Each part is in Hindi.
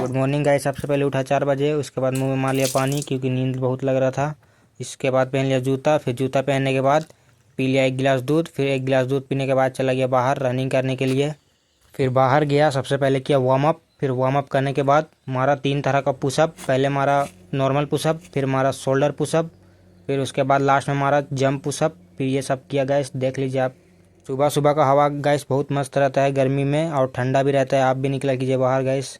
Good morning guys. सबसे पहले उठा 4 बजे, उसके बाद मुंह में मार लिया पानी क्योंकि नींद बहुत लग रहा था। इसके बाद पहन लिया जूता, फिर जूता पहनने के बाद पी लिया 1 गिलास दूध। फिर 1 गिलास दूध पीने के बाद चला गया बाहर रनिंग करने के लिए। फिर बाहर गया, सबसे पहले किया वार्म अप। फिर वार्म अप करने के बाद मारा 3 तरह का पुशअप। पहले मारा नॉर्मल पुशअप, फिर मारा शोल्डर पुशअप, फिर उसके बाद लास्ट में मारा जंप पुशअप। फिर ये सब किया गैस, देख लीजिए आप। सुबह सुबह का हवा गैस बहुत मस्त रहता है गर्मी में, और ठंडा भी रहता है। आप भी निकला कीजिए बाहर गैस।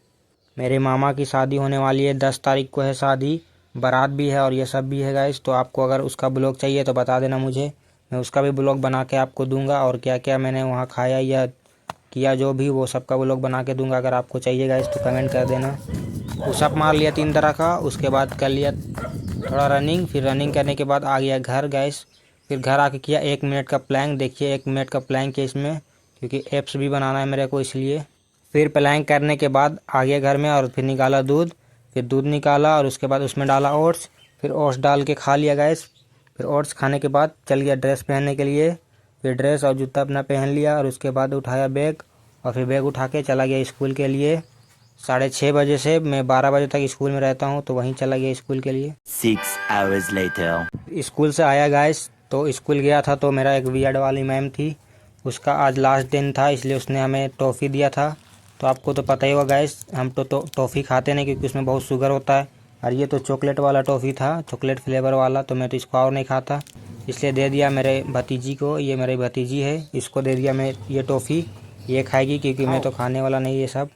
मेरे मामा की शादी होने वाली है, 10 तारीख को है शादी, बारात भी है और ये सब भी है गैस। तो आपको अगर उसका ब्लॉग चाहिए तो बता देना मुझे, मैं उसका भी ब्लॉग बना के आपको दूंगा। और क्या क्या मैंने वहाँ खाया या किया जो भी, वो सब का ब्लॉग बना के दूंगा। अगर आपको चाहिए गैस तो कमेंट कर देना। पुशअप मार लिया 3 तरह का, उसके बाद कर लिया थोड़ा रनिंग। फिर रनिंग करने के बाद आ गया घर गैस। फिर घर आके किया 1 मिनट का प्लैंक। देखिए 1 मिनट का प्लैंक है इसमें, क्योंकि एप्स भी बनाना है मेरे को इसलिए। फिर प्लैंक करने के बाद आ गया घर में और फिर निकाला दूध। फिर दूध निकाला और उसके बाद उसमें डाला ओट्स। फिर ओट्स डाल के खा लिया गैस। फिर ओट्स खाने के बाद चल गया ड्रेस पहनने के लिए। फिर ड्रेस और जूता अपना पहन लिया और उसके बाद उठाया बैग, और फिर बैग उठा के चला गया स्कूल के लिए। 6:30 बजे से मैं 12 बजे तक स्कूल में रहता हूँ, तो वहीं चला गया स्कूल के लिए। 6 hours later. स्कूल से आया गैस, तो स्कूल गया था तो मेरा एक बीएड वाली मैम थी, उसका आज लास्ट दिन था, इसलिए उसने हमें टॉफ़ी दिया था। तो आपको तो पता ही होगा गैस, हम तो टॉफ़ी खाते नहीं क्योंकि उसमें बहुत शुगर होता है। और ये तो चॉकलेट वाला टॉफ़ी था, चॉकलेट फ्लेवर वाला, तो मैं तो इसको और नहीं खाता, इसलिए दे दिया मेरे भतीजी को। ये मेरी भतीजी है, इसको दे दिया मैं ये टॉफ़ी, ये खाएगी क्योंकि मैं तो खाने वाला नहीं ये सब।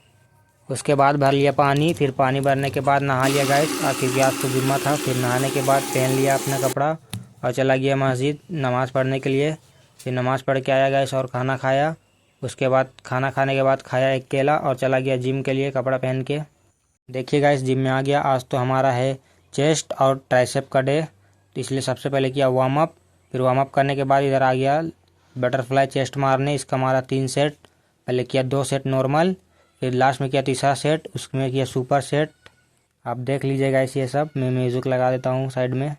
उसके बाद भर लिया पानी। फिर पानी भरने के बाद नहा लिया गैस, क्योंकि आज तो जुम्मा था। फिर नहाने के बाद पहन लिया अपना कपड़ा और चला गया मस्जिद नमाज़ पढ़ने के लिए। फिर नमाज़ पढ़ के आया गैस और खाना खाया। उसके बाद खाना खाने के बाद खाया एक केला और चला गया जिम के लिए कपड़ा पहन के। देखिए गैस, जिम में आ गया। आज तो हमारा है चेस्ट और ट्राइसेप का डे, तो इसलिए सबसे पहले किया वार्म अप। फिर वार्म अप करने के बाद इधर आ गया बटरफ्लाई चेस्ट मारने। इसका मारा 3 सेट। पहले किया 2 सेट नॉर्मल, फिर लास्ट में किया तीसरा सेट, उसमें किया सुपर सेट। आप देख लीजिएगा इसे, ये सब मैं म्यूज़िक लगा देता हूँ साइड में।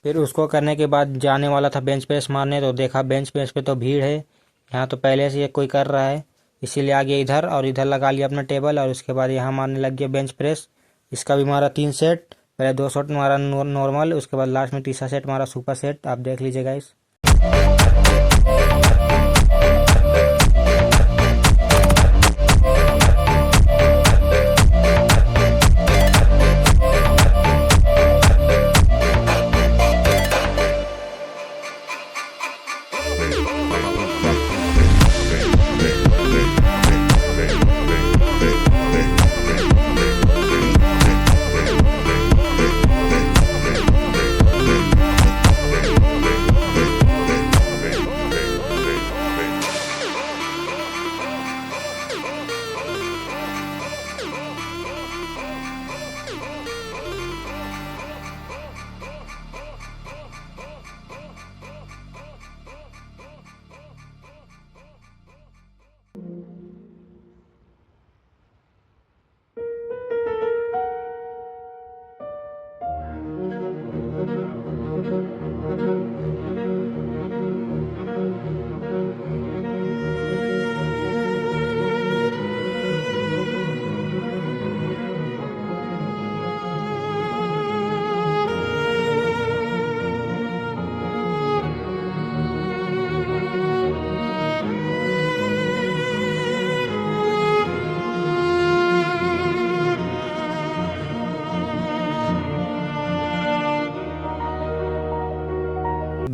फिर उसको करने के बाद जाने वाला था बेंच प्रेस मारने, तो देखा बेंच प्रेस पे तो भीड़ है, यहाँ तो पहले से कोई कर रहा है, इसीलिए आ गया इधर और इधर लगा लिया अपना टेबल। और उसके बाद यहाँ मारने लग गया बेंच प्रेस। इसका भी मारा 3 सेट, पहले 2 सेट मारा नॉर्मल, उसके बाद लास्ट में तीसरा सेट मारा सुपर सेट। आप देख लीजिएगा इस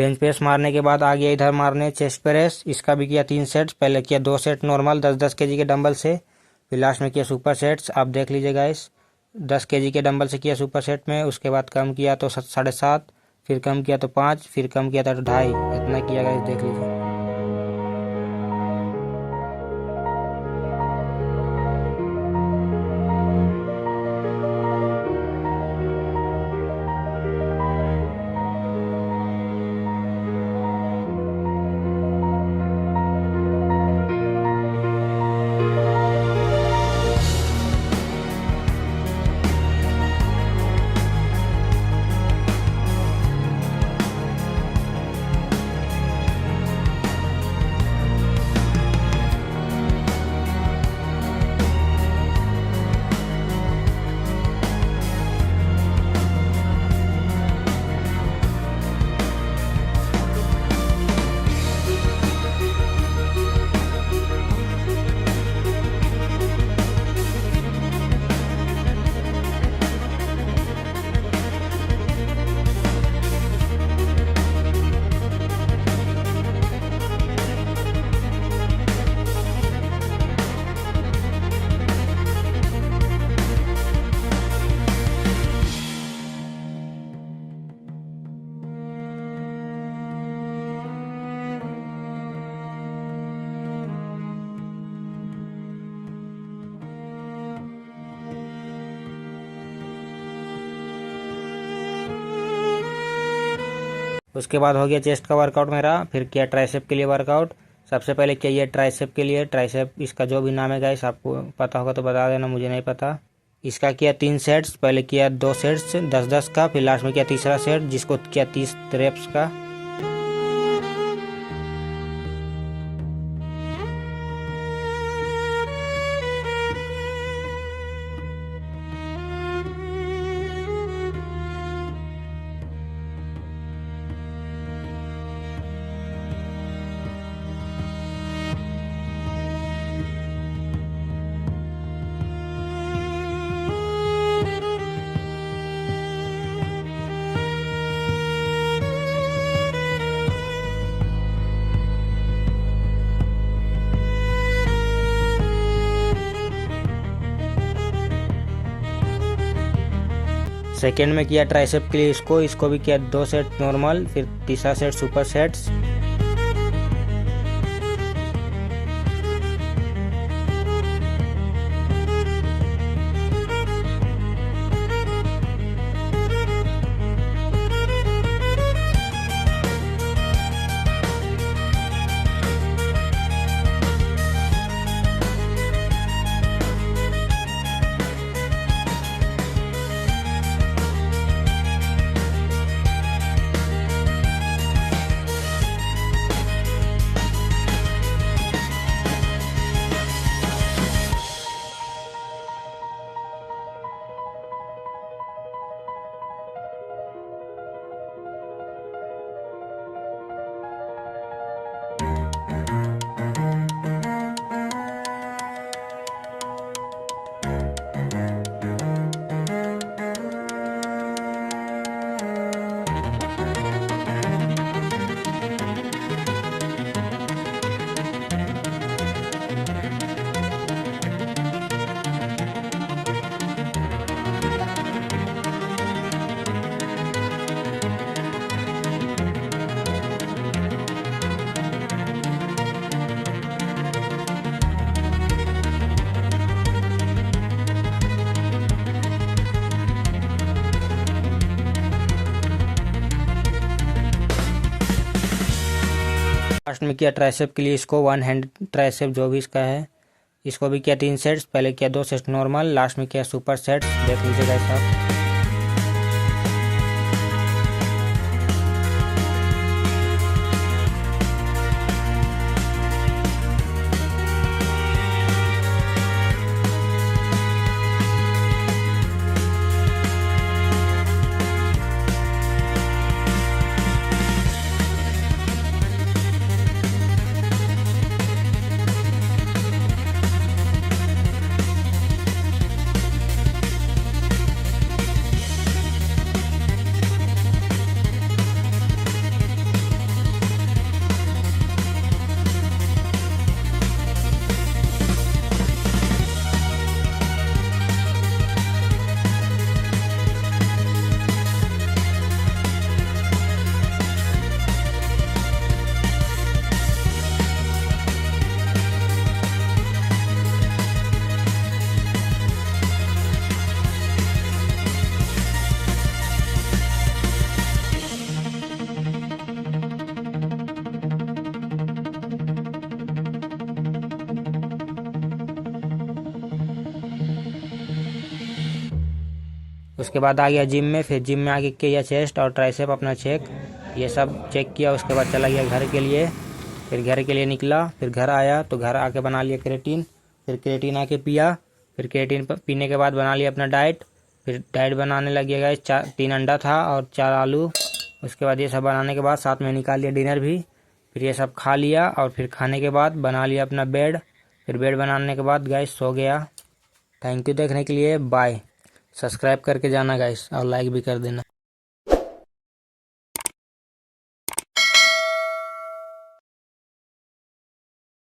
बेंच प्रेस मारने के बाद आ गया इधर मारने चेस्ट प्रेस। इसका भी किया 3 सेट्स। पहले किया 2 सेट नॉर्मल 10-10 kg के डंबल से, फिर लास्ट में किया सुपर सेट्स। आप देख लीजिए गाइस, 10 kg के डंबल से किया सुपर सेट में। उसके बाद कम किया तो 7.5, फिर कम किया तो 5, फिर कम किया तो 2.5, इतना किया गाइस, देख लीजिए। उसके बाद हो गया चेस्ट का वर्कआउट मेरा। फिर किया ट्राइसेप के लिए वर्कआउट। सबसे पहले किया ये ट्राइसेप के लिए। ट्राइसेप इसका जो भी नाम है गाइस, आपको पता होगा तो बता देना, मुझे नहीं पता। इसका किया 3 सेट्स। पहले किया 2 सेट्स 10-10 का, फिर लास्ट में किया तीसरा सेट जिसको किया 30 रेप्स का। सेकेंड में किया ट्राइसेप के लिए इसको भी किया 2 सेट नॉर्मल, फिर तीसरा सेट सुपर सेट्स। लास्ट में किया ट्राइसेप के लिए इसको 1 हैंड ट्राइसेप जो भी इसका है, इसको भी किया 3 सेट्स। पहले किया 2 सेट्स नॉर्मल, लास्ट में किया सुपर सेट्स। देख लीजिए गाइस आप। उसके बाद आ गया जिम में। फिर जिम में आके किया चेस्ट और ट्राइसेप अपना चेक, ये सब चेक किया। उसके बाद चला गया घर के लिए। फिर घर के लिए निकला, फिर घर आया तो घर आके बना लिया क्रेटीन। फिर क्रेटीन आके पिया। फिर क्रेटीन पीने के बाद बना लिया अपना डाइट। फिर डाइट बनाने लग गया गाइस। 3 अंडा था और 4 आलू। उसके बाद ये सब बनाने के बाद साथ में निकाल लिया डिनर भी। फिर ये सब खा लिया और फिर खाने के बाद बना लिया अपना बेड। फिर बेड बनाने के बाद गाइस सो गया। थैंक यू देखने के लिए, बाय। सब्सक्राइब करके जाना गाइस और लाइक भी कर देना।